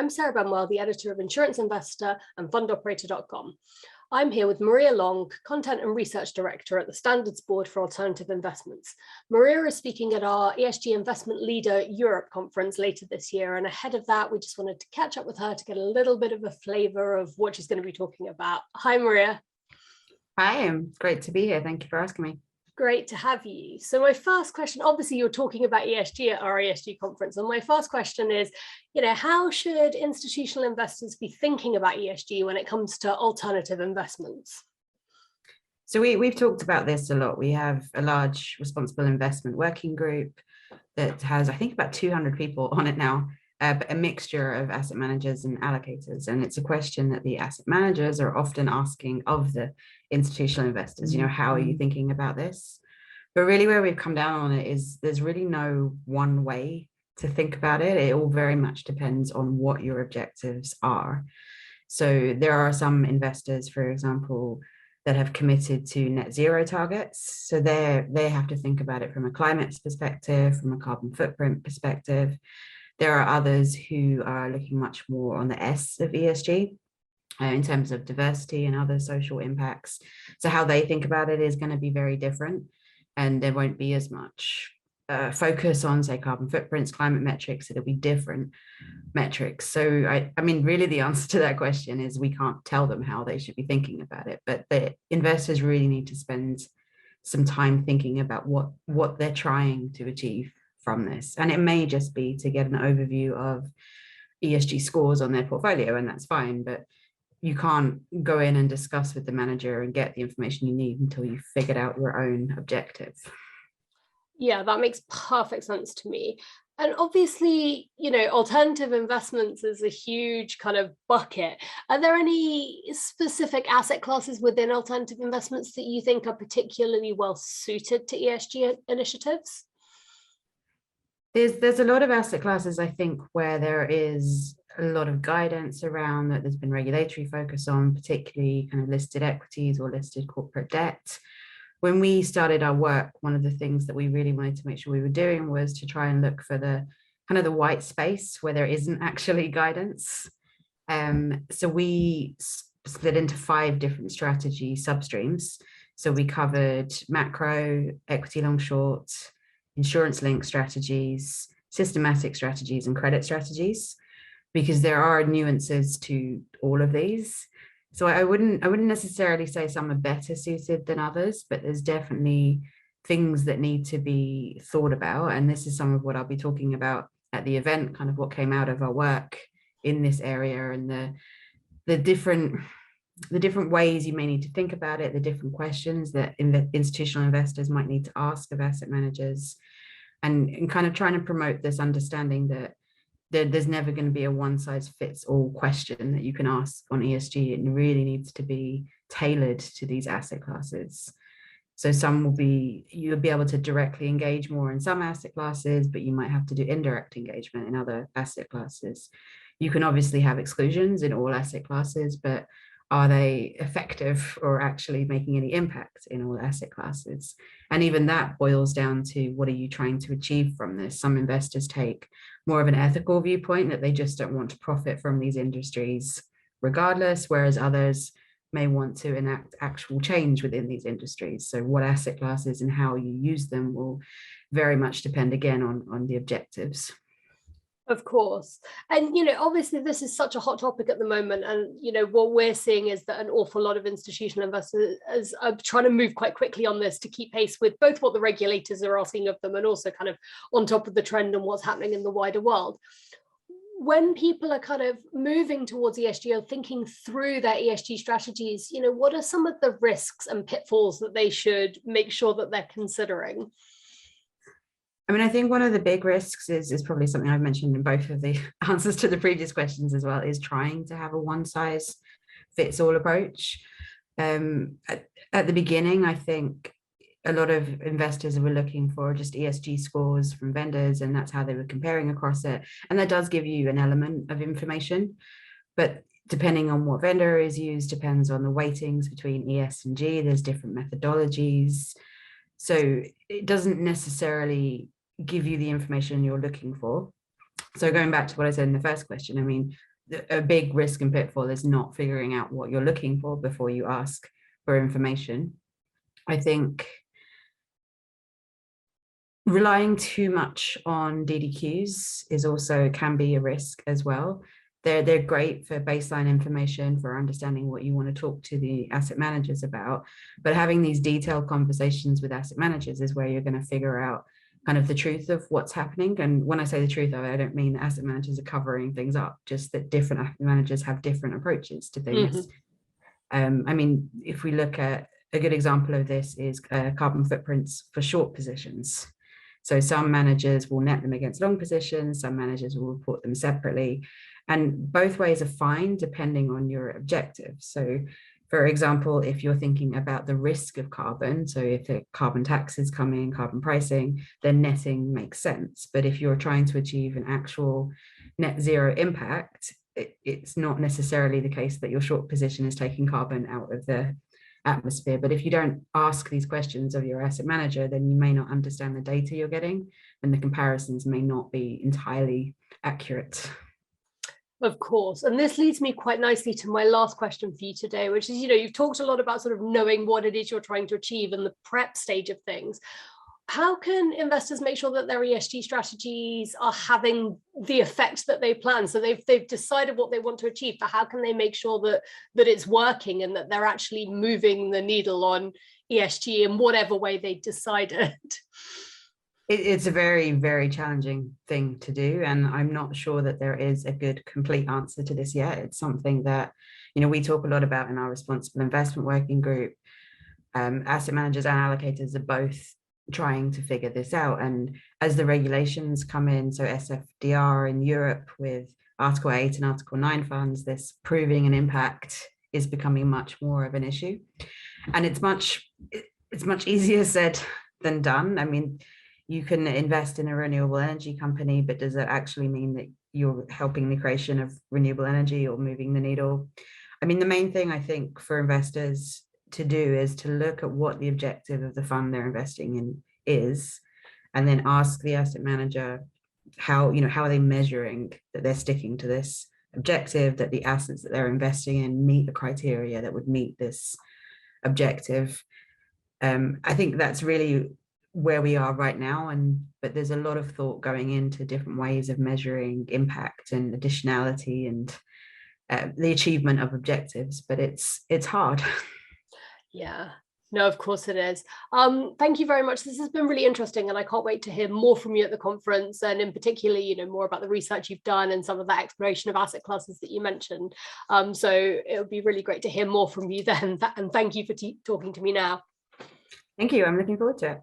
I'm Sarah Benwell, the editor of Insurance Investor and fundoperator.com. I'm here with Maria Long, Content and Research Director at the Standards Board for Alternative Investments. Maria is speaking at our ESG Investment Leader Europe conference later this year, and ahead of that, we just wanted to catch up with her to get a little bit of a flavour of what she's going to be talking about. Hi, Maria. Hi, it's great to be here. Thank you for asking me. Great to have you. So my first question, obviously you're talking about ESG at our ESG conference, and my first question is, how should institutional investors be thinking about ESG when it comes to alternative investments? So we've talked about this a lot. We have a large responsible investment working group that has, I think, about 200 people on it now, but a mixture of asset managers and allocators. And it's a question that the asset managers are often asking of the institutional investors, how are you thinking about this? But really where we've come down on it is there's really no one way to think about it. It all very much depends on what your objectives are. So there are some investors, for example, that have committed to net zero targets. So they have to think about it from a climate perspective, from a carbon footprint perspective. There are others who are looking much more on the S of ESG in terms of diversity and other social impacts. So how they think about it is going to be very different, and there won't be as much focus on, say, carbon footprints, climate metrics. It'll be different metrics. So I mean, really the answer to that question is we can't tell them how they should be thinking about it, but the investors really need to spend some time thinking about what they're trying to achieve from this. And it may just be to get an overview of ESG scores on their portfolio, and that's fine, but you can't go in and discuss with the manager and get the information you need until you've figured out your own objective. Yeah, that makes perfect sense to me. And obviously, alternative investments is a huge kind of bucket. Are there any specific asset classes within alternative investments that you think are particularly well suited to ESG initiatives? There's a lot of asset classes, I think, where there is a lot of guidance around that there's been regulatory focus on, particularly kind of listed equities or listed corporate debt. When we started our work, one of the things that we really wanted to make sure we were doing was to try and look for the kind of the white space where there isn't actually guidance. So we split into 5 different strategy substreams. So we covered macro, equity long short, insurance-linked strategies, systematic strategies, and credit strategies, because there are nuances to all of these. So I wouldn't necessarily say some are better suited than others, but there's definitely things that need to be thought about. And this is some of what I'll be talking about at the event, kind of what came out of our work in this area, and the different ways you may need to think about it, the different questions that institutional investors might need to ask of asset managers, and kind of trying to promote this understanding that there's never going to be a one-size-fits-all question that you can ask on ESG. It really needs to be tailored to these asset classes. So you'll be able to directly engage more in some asset classes, but you might have to do indirect engagement in other asset classes. You can obviously have exclusions in all asset classes, but are they effective or actually making any impact in all asset classes? And even that boils down to, what are you trying to achieve from this? Some investors take more of an ethical viewpoint, that they just don't want to profit from these industries regardless, whereas others may want to enact actual change within these industries. So what asset classes and how you use them will very much depend, again, on the objectives. Of course. And, obviously this is such a hot topic at the moment. And, what we're seeing is that an awful lot of institutional investors are trying to move quite quickly on this to keep pace with both what the regulators are asking of them and also kind of on top of the trend and what's happening in the wider world. When people are kind of moving towards ESG or thinking through their ESG strategies, what are some of the risks and pitfalls that they should make sure that they're considering? I mean, I think one of the big risks is probably something I've mentioned in both of the answers to the previous questions as well, is trying to have a one-size-fits-all approach. At the beginning, I think a lot of investors were looking for just ESG scores from vendors, and that's how they were comparing across it. And that does give you an element of information, but depending on what vendor is used, depends on the weightings between ES and G. There's different methodologies. So it doesn't necessarily give you the information you're looking for. So going back to what I said in the first question, I mean, a big risk and pitfall is not figuring out what you're looking for before you ask for information. I think relying too much on DDQs is also can be a risk as well. They're great for baseline information, for understanding what you want to talk to the asset managers about, but having these detailed conversations with asset managers is where you're going to figure out kind of the truth of what's happening. And when I say the truth of it, I don't mean that asset managers are covering things up, just that different asset managers have different approaches to things. I mean, if we look at a good example of this is carbon footprints for short positions. So some managers will net them against long positions, some managers will report them separately. And both ways are fine depending on your objective. So for example, if you're thinking about the risk of carbon, so if the carbon taxes come in, carbon pricing, then netting makes sense. But if you're trying to achieve an actual net zero impact, it's not necessarily the case that your short position is taking carbon out of the atmosphere. But if you don't ask these questions of your asset manager, then you may not understand the data you're getting, and the comparisons may not be entirely accurate. Of course. And this leads me quite nicely to my last question for you today, which is, you've talked a lot about sort of knowing what it is you're trying to achieve and the prep stage of things. How can investors make sure that their ESG strategies are having the effect that they plan? So they've decided what they want to achieve, but how can they make sure that it's working and that they're actually moving the needle on ESG in whatever way they decided? It's a very, very challenging thing to do. And I'm not sure that there is a good, complete answer to this yet. It's something that, we talk a lot about in our responsible investment working group. Asset managers and allocators are both trying to figure this out. And as the regulations come in, so SFDR in Europe with Article 8 and Article 9 funds, this proving an impact is becoming much more of an issue. And it's much easier said than done. I mean, you can invest in a renewable energy company, but does that actually mean that you're helping the creation of renewable energy or moving the needle? I mean, the main thing I think for investors to do is to look at what the objective of the fund they're investing in is, and then ask the asset manager how are they measuring that they're sticking to this objective, that the assets that they're investing in meet the criteria that would meet this objective. I think that's really where we are right now, but there's a lot of thought going into different ways of measuring impact and additionality and the achievement of objectives, but it's hard. Yeah, no, of course it is. Thank you very much. This has been really interesting, and I can't wait to hear more from you at the conference, and in particular, more about the research you've done and some of that exploration of asset classes that you mentioned. So it would be really great to hear more from you then, and thank you for talking to me now. Thank you. I'm looking forward to it.